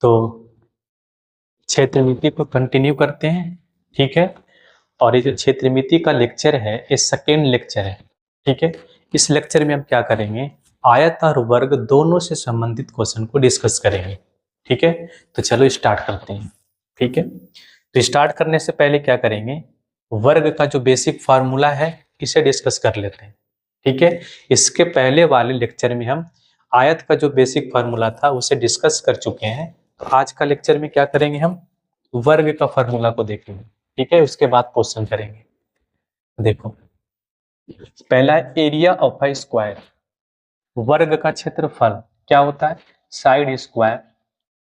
तो क्षेत्रमिति को कंटिन्यू करते हैं, ठीक है। और ये जो क्षेत्रमिति का लेक्चर है ये सेकेंड लेक्चर है, ठीक है। इस लेक्चर में हम क्या करेंगे, आयत और वर्ग दोनों से संबंधित क्वेश्चन को डिस्कस करेंगे, ठीक है। तो चलो स्टार्ट करते हैं, ठीक है। तो स्टार्ट करने से पहले क्या करेंगे, वर्ग का जो बेसिक फार्मूला है इसे डिस्कस कर लेते हैं, ठीक है। इसके पहले वाले लेक्चर में हम आयत का जो बेसिक फार्मूला था उसे डिस्कस कर चुके हैं। तो आज का लेक्चर में क्या करेंगे, हम वर्ग का फार्मूला को देखेंगे, ठीक है। उसके बाद क्वेश्चन करेंगे। देखो, पहला है एरिया ऑफ अ स्क्वायर। वर्ग का क्षेत्रफल क्या होता है, साइड स्क्वायर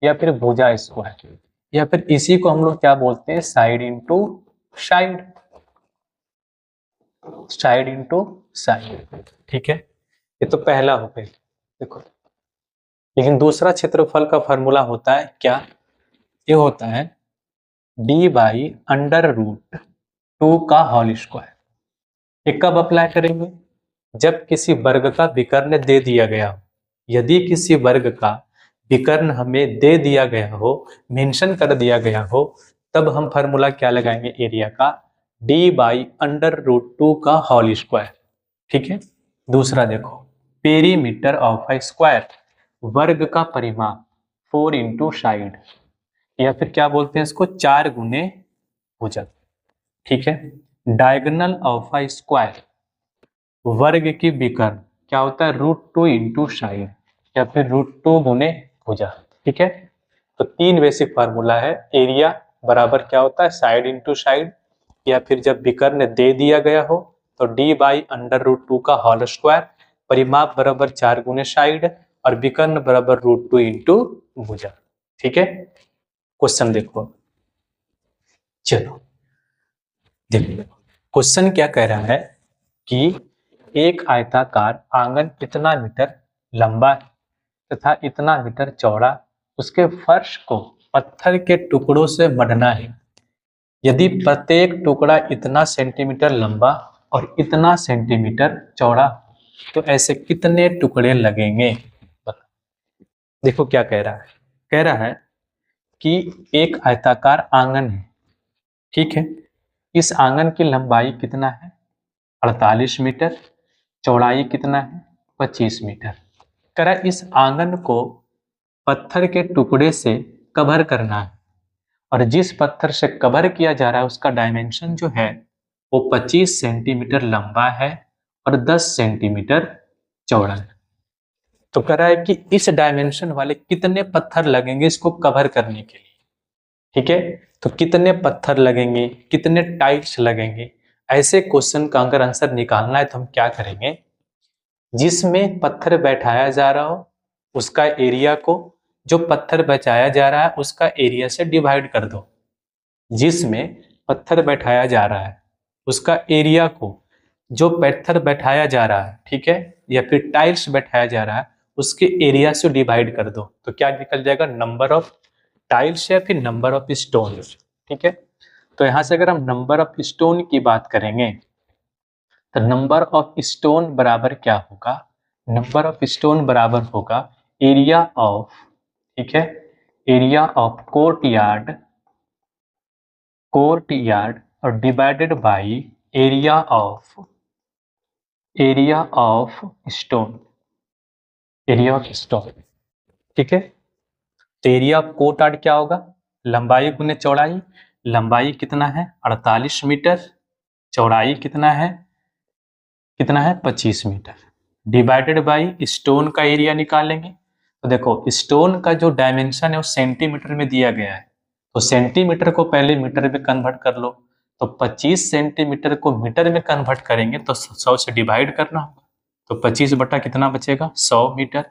या फिर भुजा स्क्वायर, या फिर इसी को हम लोग क्या बोलते हैं, side into side, side into side, ठीक है। ये तो पहला हो गया। देखो, लेकिन दूसरा क्षेत्रफल का फार्मूला होता है क्या, ये होता है डी बाई अंडर रूट 2 का होल स्क्वायर। ये कब अप्लाई करेंगे, जब किसी वर्ग का विकर्ण दे दिया गया हो। यदि किसी वर्ग का विकर्ण हमें दे दिया गया हो, मेंशन कर दिया गया हो, तब हम फार्मूला क्या लगाएंगे एरिया का, डी बाई अंडर रूट 2 का होल स्क्वायर, ठीक है। दूसरा देखो, पेरीमीटर ऑफ अ स्क्वायर, वर्ग का परिमाप 4 इंटू साइड, या फिर क्या बोलते हैं इसको, 4 गुने भुजा, ठीक है। डायगोनल ऑफ अ स्क्वायर, वर्ग की विकर्ण क्या होता है, √2 इंटू साइड, या फिर √2 गुने भुजा, ठीक है। तो 3 बेसिक फार्मूला है। एरिया बराबर क्या होता है, साइड इंटू साइड, या फिर जब विकर्ण दे दिया गया हो तो डी बाई अंडर रूट 2 का होल स्क्वायर, परिमाप बराबर 4 गुने साइड, और विकर्ण बराबर √2 इंटू भुजा, ठीक है। क्वेश्चन देखो, चलो देखो क्वेश्चन क्या कह रहा है कि एक आयताकार आंगन इतना मीटर लंबा तथा इतना मीटर चौड़ा, उसके फर्श को पत्थर के टुकड़ों से मढ़ना है। यदि प्रत्येक टुकड़ा इतना सेंटीमीटर लंबा और इतना सेंटीमीटर चौड़ा, तो ऐसे कितने टुकड़े लगेंगे। देखो क्या कह रहा है, कह रहा है कि एक आयताकार आंगन है, ठीक है। इस आंगन की लंबाई कितना है, 48 मीटर, चौड़ाई कितना है, 25 मीटर। कह रहा है इस आंगन को पत्थर के टुकड़े से कवर करना है, और जिस पत्थर से कवर किया जा रहा है उसका डायमेंशन जो है वो 25 सेंटीमीटर लंबा है और 10 सेंटीमीटर चौड़ा है। तो कह रहा है कि इस डायमेंशन वाले कितने पत्थर लगेंगे इसको कवर करने के लिए, ठीक है। तो कितने पत्थर लगेंगे, कितने टाइल्स लगेंगे, ऐसे क्वेश्चन का अगर आंसर निकालना है तो हम क्या करेंगे, जिसमें पत्थर बैठाया जा रहा हो उसका एरिया को जो पत्थर बचाया जा रहा है उसका एरिया से डिवाइड कर दो। जिसमें पत्थर बैठाया जा रहा है उसका एरिया को जो पत्थर बैठाया जा रहा है, ठीक है, या फिर टाइल्स बैठाया जा रहा है उसके एरिया से डिवाइड कर दो। तो क्या निकल जाएगा, नंबर ऑफ टाइल्स या फिर नंबर ऑफ स्टोन, ठीक है। तो यहां से अगर हम नंबर ऑफ स्टोन की बात करेंगे तो नंबर ऑफ स्टोन बराबर क्या होगा, नंबर ऑफ स्टोन बराबर होगा एरिया ऑफ, ठीक है, एरिया ऑफ कोर्ट यार्ड और divided by area of stone, area of stone, ठीक है। तो एरिया ऑफ कोर्ट यार्ड क्या होगा, लंबाई गुने चौड़ाई, लंबाई कितना है 48 मीटर, चौड़ाई कितना है 25 मीटर, डिवाइडेड बाय स्टोन का एरिया निकालेंगे। तो देखो स्टोन का जो डायमेंशन है वो सेंटीमीटर में दिया गया है, तो सेंटीमीटर को पहले मीटर में कन्वर्ट कर लो। तो 25 सेंटीमीटर को मीटर में कन्वर्ट करेंगे तो 100 से डिवाइड करना होगा। तो 25 बटा कितना बचेगा 100 मीटर,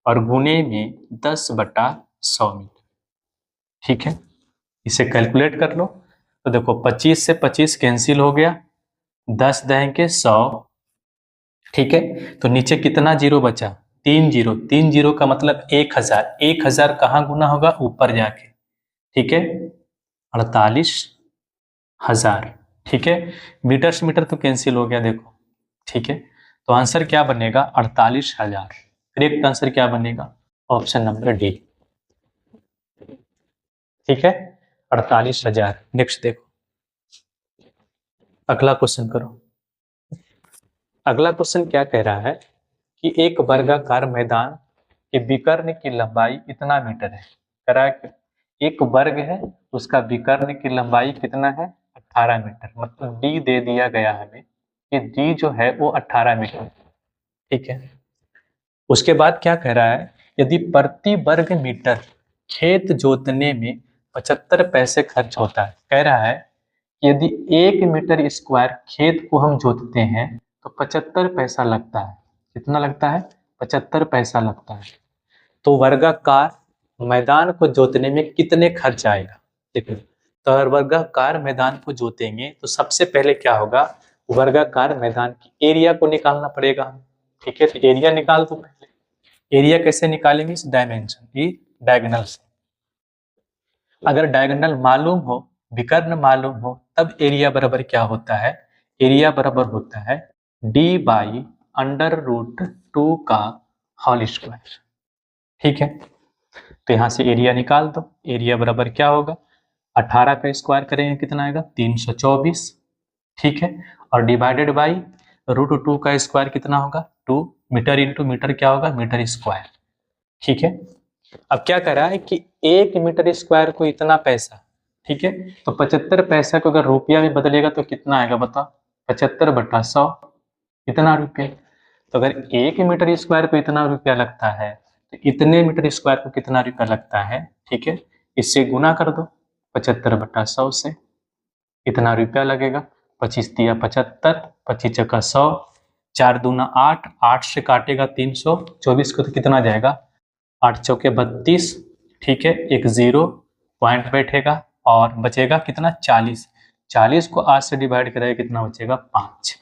और गुने में 10 बटा 100 मीटर, ठीक है। इसे कैलकुलेट कर लो। तो देखो 25 से 25 कैंसिल हो गया, 10 दहेंगे 100, ठीक है। तो नीचे कितना जीरो बचा, 3 जीरो, 3 जीरो का मतलब 1000, 1000 कहाँ गुना होगा ऊपर जाके, ठीक है, 48,000, ठीक है। मीटर से मीटर तो कैंसिल हो गया देखो, ठीक है। तो आंसर क्या बनेगा 48,000। करेक्ट आंसर क्या बनेगा, ऑप्शन नंबर डी। ठीक है, 48,000। नेक्स्ट देखो, अगला क्वेश्चन करो। अगला क्वेश्चन क्या कह रहा है कि एक वर्गाकार मैदान के विकर्ण की लंबाई इतना मीटर है। कह रहा है कि एक वर्ग है, उसका विकर्ण की लंबाई कितना है, 18 मीटर। मतलब डी दे दिया गया हमें कि डी जो है वो 18 मीटर। ठीक है, उसके बाद क्या कह रहा है, यदि प्रति वर्ग मीटर खेत जोतने में 75 पैसे खर्च होता है। कह रहा है कि यदि 1 मीटर स्क्वायर खेत को हम जोतते हैं तो 75 पैसा लगता है। कितना लगता है, 75 पैसा लगता है। तो वर्गाकार मैदान को जोतने में कितने खर्च आएगा। देखो, तो अगर वर्गाकार मैदान को जोतेंगे तो सबसे पहले क्या होगा, वर्गाकार मैदान की एरिया को निकालना पड़ेगा। ठीक है, तो एरिया निकाल दो पहले। एरिया कैसे निकालेंगे, इस डायमेंशन की डायगोनल से। अगर डायगोनल मालूम हो, विकर्ण मालूम हो, तब एरिया बराबर क्या होता है, एरिया बराबर होता है डी बाई √2 का होल स्क्वायर। ठीक है, तो यहां से एरिया निकाल दो। एरिया बराबर क्या होगा, 18 का स्क्वायर करेंगे कितना आएगा, 324। ठीक है, और डिवाइडेड बाई √2 का स्क्वायर कितना होगा, 2 मीटर इंटू मीटर क्या होगा, मीटर स्क्वायर। ठीक है, अब क्या कर रहा है कि 1 मीटर स्क्वायर को इतना पैसा। ठीक है, तो 75 पैसा को अगर रुपया में बदलेगा तो कितना आएगा बताओ, 75/100 कितना रुपया। तो अगर 1 मीटर स्क्वायर को इतना रुपया लगता है तो इतने मीटर स्क्वायर को कितना रुपया लगता है। ठीक है, इससे गुना कर दो 75/100 से, इतना रुपया लगेगा। 25 दिया 75, 25 चक्का 100, 4 दूना 8, 8 से काटेगा 324 को तो कितना जाएगा, 8 चौके 32। ठीक है, एक 0 पॉइंट बैठेगा और बचेगा कितना, 40। 40 को 8 से डिवाइड करेगा कितना बचेगा, 5।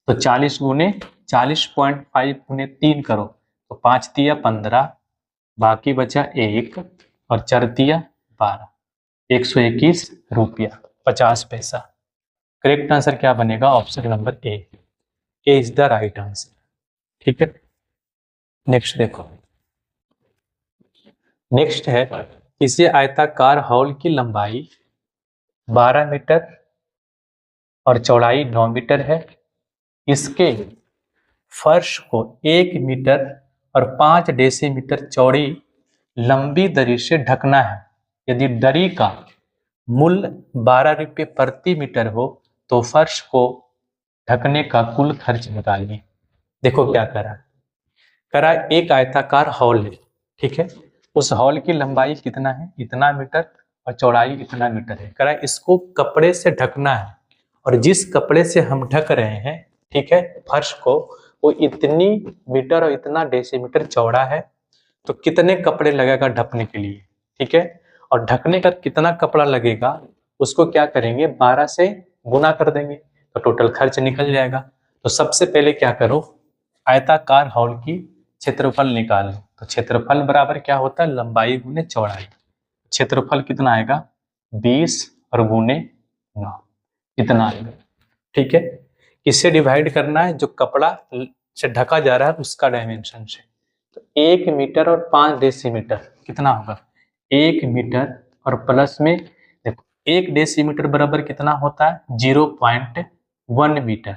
तो 40 गुने 40.5 गुने 3 करो तो 5 दिया 15, बाकी बचा 1 और 4 दिया 12, 121 रुपया 50 पैसा। करेक्ट आंसर क्या बनेगा, option number A is the right answer. ठीक है, नेक्स्ट देखो। नेक्स्ट है, किसी आयताकार हॉल की लंबाई 12 मीटर और चौड़ाई 9 मीटर है। इसके फर्श को 1 मीटर और 5 डेसीमीटर चौड़ी लंबी दरी से ढकना है। यदि दरी का मूल्य 12 रुपये प्रति मीटर हो तो फर्श को ढकने का कुल खर्च निकालिए। देखो क्या करा एक आयताकार हॉल है। ठीक है, उस हॉल की लंबाई कितना है, इतना मीटर, और चौड़ाई इतना मीटर है। करा इसको कपड़े से ढकना है, और जिस कपड़े से हम ढक रहे हैं, ठीक है, फर्श को, वो इतनी मीटर और इतना डेसीमीटर चौड़ा है। तो कितने कपड़े लगेगा ढकने के लिए। ठीक है, और ढकने का कितना कपड़ा लगेगा उसको क्या करेंगे, 12 से गुना कर देंगे तो टोटल खर्च निकल जाएगा। तो सबसे पहले क्या करो, आयताकार हॉल की क्षेत्रफल निकालो। तो क्षेत्रफल बराबर क्या होता है, लंबाई गुने चौड़ाई। क्षेत्रफल कितना आएगा, 20 और गुने 9, इतना आएगा। ठीक है, किससे डिवाइड करना है, जो कपड़ा से ढका जा रहा है उसका डायमेंशन से। तो 1 मीटर और 5 डेसीमीटर कितना होगा, 1 मीटर और प्लस में देखो 1 डेसीमीटर बराबर कितना होता है, 0.1 मीटर।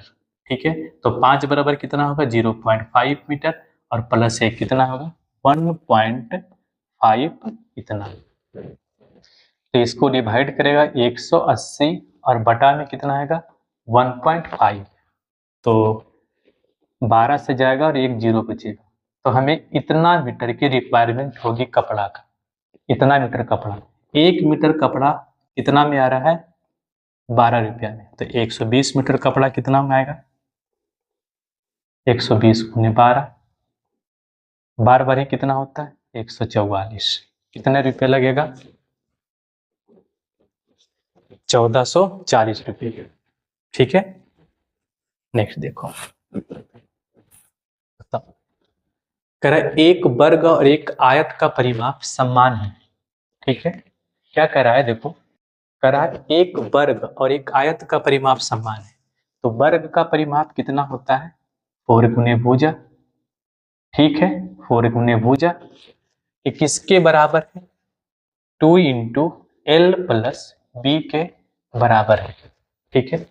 ठीक है, तो 5 बराबर कितना होगा, 0.5 मीटर, और प्लस 1 कितना होगा, 1.5 इतना। तो इसको डिवाइड करेगा 180 और बटा में कितना आएगा, 1.5। तो 12 से जाएगा और 1 0 बचेगा। तो हमें इतना मीटर की रिक्वायरमेंट होगी कपड़ा का, इतना मीटर कपड़ा। 1 मीटर कपड़ा कितना में आ रहा है, 12 रुपया में। तो 120 मीटर कपड़ा कितना में आएगा, 120 गुने 12, बार बार ही कितना होता है, 144। कितने रुपये लगेगा, 1440 रुपये। ठीक है, नेक्स्ट देखो। बताओ, कह रहा है एक वर्ग और एक आयत का परिमाप समान है। ठीक है, क्या कह रहा है, देखो कह रहा है एक वर्ग और एक आयत का परिमाप समान है। तो वर्ग का परिमाप कितना होता है, 4 गुने भुजा। ठीक है, 4 गुने भुजा। ये किसके बराबर है, 2 इंटू L प्लस B के बराबर है। ठीक है,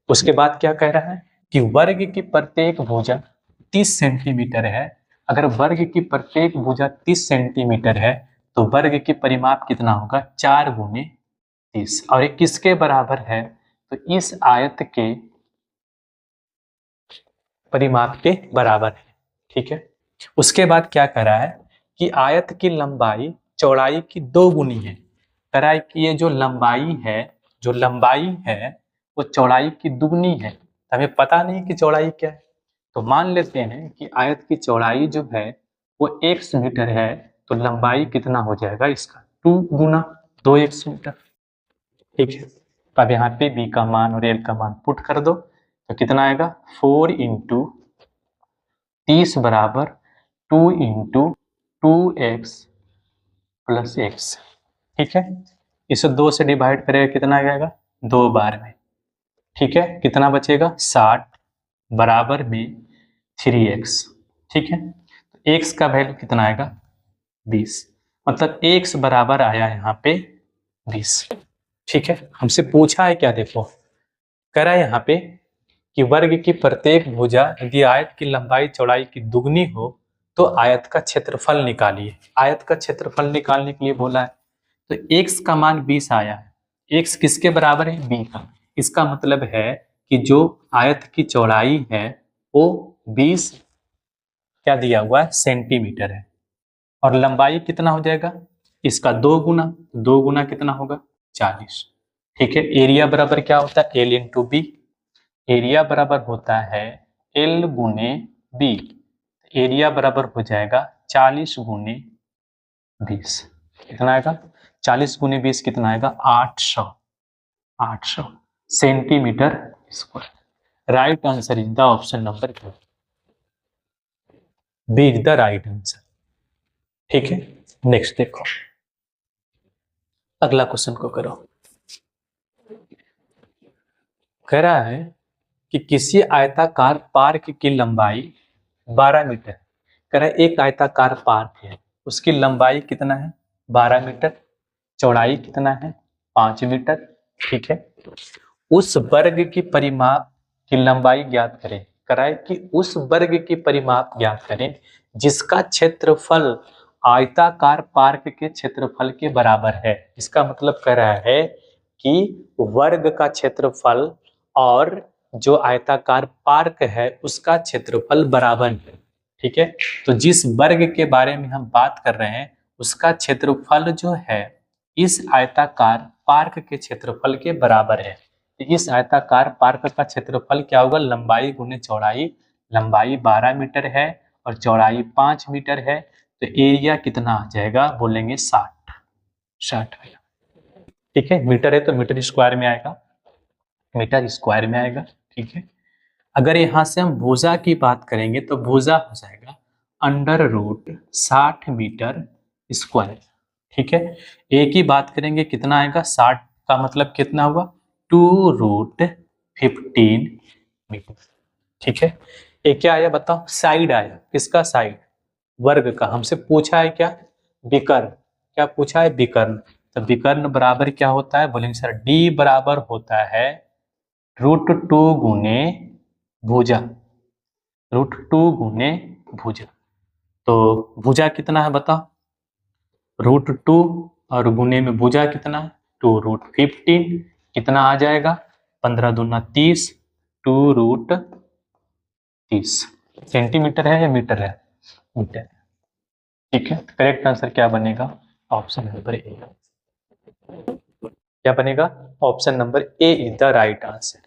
उसके बाद क्या कह रहा है कि वर्ग की प्रत्येक भुजा 30 सेंटीमीटर है। अगर वर्ग की प्रत्येक भुजा 30 सेंटीमीटर है तो वर्ग की परिमाप कितना होगा, 4 गुने 30। और ये किसके बराबर है, तो इस आयत के परिमाप के बराबर है। ठीक है, उसके बाद क्या कह रहा है कि आयत की लंबाई चौड़ाई की 2 गुनी है। कह रहा है कि ये जो लंबाई है वो चौड़ाई की दुगनी है। हमें पता नहीं कि चौड़ाई क्या है, तो मान लेते हैं कि आयत की चौड़ाई जो है वो x मीटर है, तो लंबाई कितना हो जाएगा इसका 2 गुना 2x मीटर। ठीक है, तो अब यहाँ पे b का मान और l का मान पुट कर दो, तो कितना आएगा 4 इंटू 30 बराबर 2 इंटू 2x प्लस x। ठीक है, इसे 2 से डिवाइड करेगा कितना आ जाएगा 2 बार में। ठीक है, कितना बचेगा 60 बराबर में 3x। ठीक है, तो x का वैल्यू कितना आएगा 20, मतलब x बराबर आया यहाँ पे 20। ठीक है, हमसे पूछा है क्या, देखो कह रहा है यहाँ पे कि वर्ग की प्रत्येक भुजा यदि आयत की लंबाई चौड़ाई की दुगनी हो तो आयत का क्षेत्रफल निकालिए। आयत का क्षेत्रफल निकालने के लिए बोला है, तो x का मान 20 आया है। x किसके बराबर है, b का। इसका मतलब है कि जो आयत की चौड़ाई है वो 20 क्या दिया हुआ है, सेंटीमीटर है, और लंबाई कितना हो जाएगा इसका 2 गुना। 2 गुना कितना होगा 40। ठीक है, एरिया बराबर क्या होता है L इंटू बी। एरिया बराबर होता है L गुने B। एरिया बराबर हो जाएगा 40 गुने 20। कितना आएगा 40 गुने 20 कितना आएगा 800 centimetre square. Right answer is the option number B is the right answer. ठीक है, नेक्स्ट देखो, अगला क्वेश्चन को करो। कह रहा है कि किसी आयताकार पार्क की लंबाई 12 मीटर। कह रहा है एक आयताकार पार्क है, उसकी लंबाई कितना है 12 मीटर, चौड़ाई कितना है 5 मीटर। ठीक है, उस वर्ग की परिमाप की लंबाई ज्ञात करें। कह रहा है कि उस वर्ग की परिमाप ज्ञात करें जिसका क्षेत्रफल आयताकार पार्क के क्षेत्रफल के बराबर है। इसका मतलब कह रहा है कि वर्ग का क्षेत्रफल और जो आयताकार पार्क है उसका क्षेत्रफल बराबर है। ठीक है, तो जिस वर्ग के बारे में हम बात कर रहे हैं उसका क्षेत्रफल जो है इस आयताकार पार्क के क्षेत्रफल के बराबर है। इस आयताकार पार्क का क्षेत्रफल क्या होगा, लंबाई गुने चौड़ाई। लंबाई 12 मीटर है और चौड़ाई 5 मीटर है, तो एरिया कितना आ जाएगा, बोलेंगे 60। ठीक है, मीटर है तो मीटर स्क्वायर में आएगा, मीटर स्क्वायर में आएगा। ठीक है, अगर यहां से हम भुजा की बात करेंगे तो भुजा हो जाएगा √60 मीटर स्क्वायर। ठीक है, ए की बात करेंगे कितना आएगा 60 का मतलब कितना हुआ 2√15 मीटर। ठीक है, ए क्या आया बताओ, साइड आया, किसका साइड, वर्ग का। हमसे पूछा है क्या, विकर्ण। क्या पूछा है, विकर्ण। तो विकर्ण बराबर क्या होता है, बोलेंगे सर डी बराबर होता है √2 गुने भुजा, √2 गुने भुजा। तो भुजा कितना है बताओ, √2 और गुने में भुजा कितना है 2√15। कितना आ जाएगा 15 दूना 30, 2√30। सेंटीमीटर है या मीटर है, मीटर। ठीक है, करेक्ट आंसर क्या बनेगा, ऑप्शन नंबर ए। क्या बनेगा, option number A is the right answer.